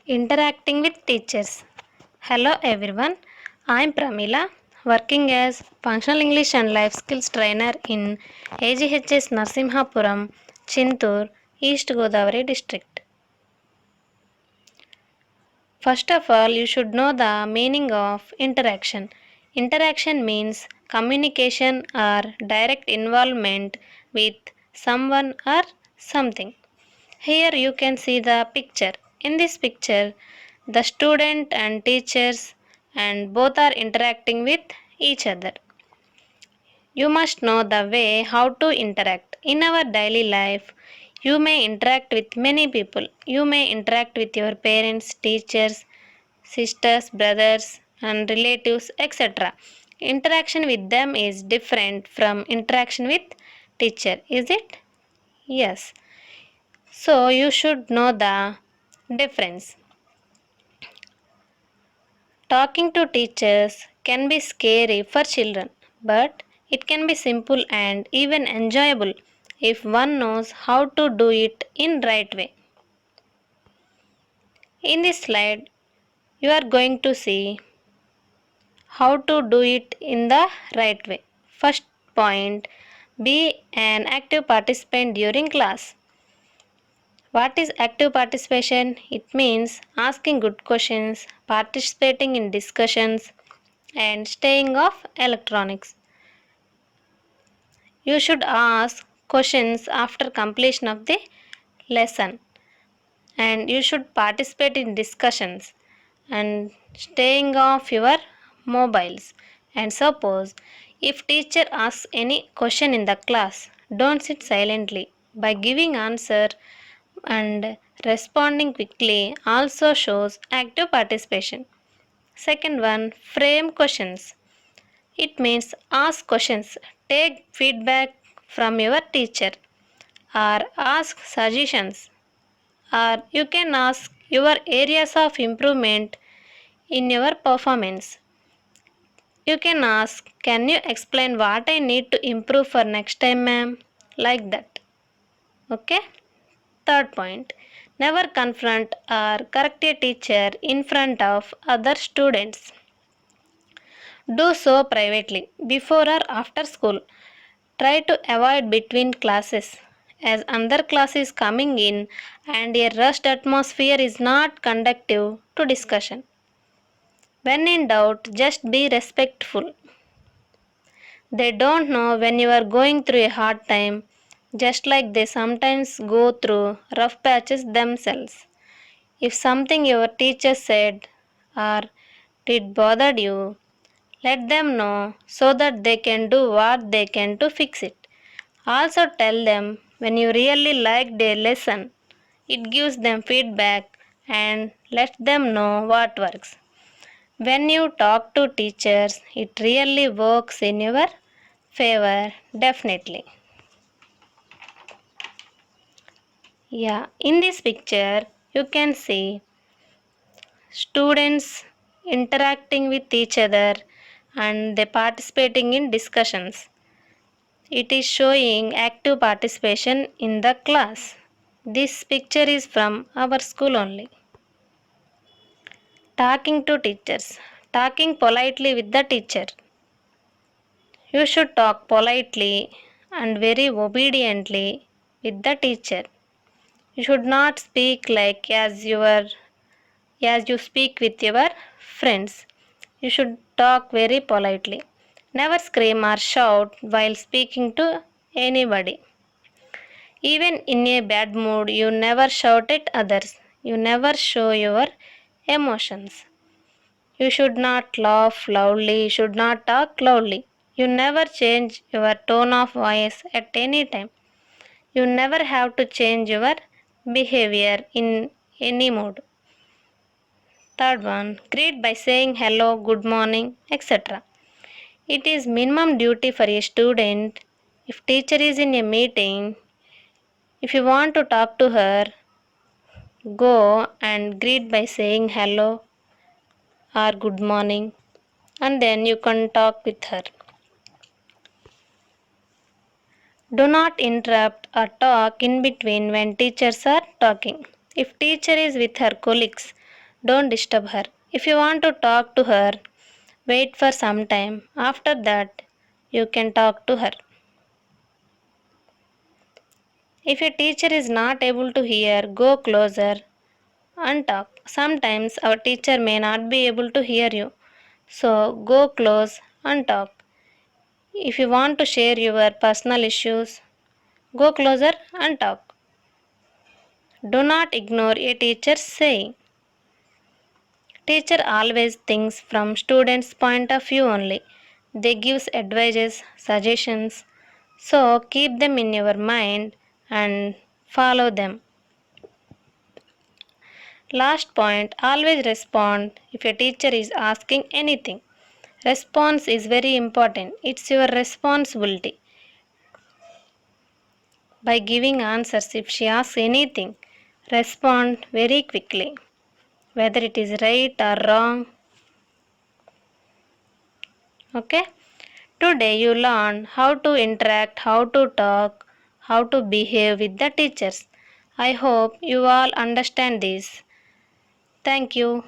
Interacting with teachers. Hello everyone, I am Pramila, working as Functional English and Life Skills Trainer in AGHS Narsimhapuram, Chintur, East Godavari district. First of all, you should know the meaning of interaction. Interaction means communication or direct involvement with someone or something. Here you can see the picture. In this picture, the student and teachers and both are interacting with each other. You must know the way how to interact. In our daily life, you may interact with many people. You may interact with your parents, teachers, sisters, brothers, and relatives, etc. Interaction with them is different from interaction with teacher, is it? Yes. So you should know the difference. Talking to teachers can be scary for children, but it can be simple and even enjoyable if one knows how to do it in right way. In this slide, you are going to see how to do it in the right way. First point, be an active participant during class. What is active participation? It means asking good questions, participating in discussions, and staying off electronics. You should ask questions after completion of the lesson, and you should participate in discussions and staying off your mobiles. And suppose if teacher asks any question in the class, don't sit silently. By giving answer and responding quickly also shows active participation. Second one, frame questions. It means ask questions, take feedback from your teacher, or ask suggestions, or you can ask your areas of improvement in your performance. You can ask, can you explain what I need to improve for next time, ma'am? Like that. Okay? Third point, never confront or correct a teacher in front of other students. Do so privately, before or after school. Try to avoid between classes as another class is coming in and a rushed atmosphere is not conducive to discussion. When in doubt, just be respectful. They don't know when you are going through a hard time, just like they sometimes go through rough patches themselves. If something your teacher said or did bothered you, let them know so that they can do what they can to fix it. Also tell them when you really liked a lesson. It gives them feedback and let them know what works. When you talk to teachers, it really works in your favor, definitely. Yeah, in this picture, you can see students interacting with each other and they participating in discussions. It is showing active participation in the class. This picture is from our school only. Talking to teachers. Talking politely with the teacher. You should talk politely and very obediently with the teacher. You should not speak like as you speak with your friends. You should talk very politely. Never scream or shout while speaking to anybody. Even in a bad mood, you never shout at others. You never show your emotions. You should not laugh loudly. You should not talk loudly. You never change your tone of voice at any time. You never have to change your behavior in any mood. Third one, greet by saying hello, good morning, etc. It is minimum duty for a student. If teacher is in a meeting, if you want to talk to her, go and greet by saying hello or good morning and then you can talk with her. Do not interrupt or talk in between when teachers are talking. If teacher is with her colleagues, Don't disturb her. If you want to talk to her, wait for some time. After that, you can talk to her. If a teacher is not able to hear, go closer and talk. Sometimes our teacher may not be able to hear you. So go close and talk. If you want to share your personal issues, go closer and talk. Do not ignore a teacher saying. Teacher always thinks from students' point of view only. They give advices, suggestions. So keep them in your mind and follow them. Last point, always respond if a teacher is asking anything. Response is very important. It's your responsibility. By giving answers if she asks anything, respond very quickly. Whether it is right or wrong. Okay? Today you learn how to interact, how to talk, how to behave with the teachers. I hope you all understand this. Thank you.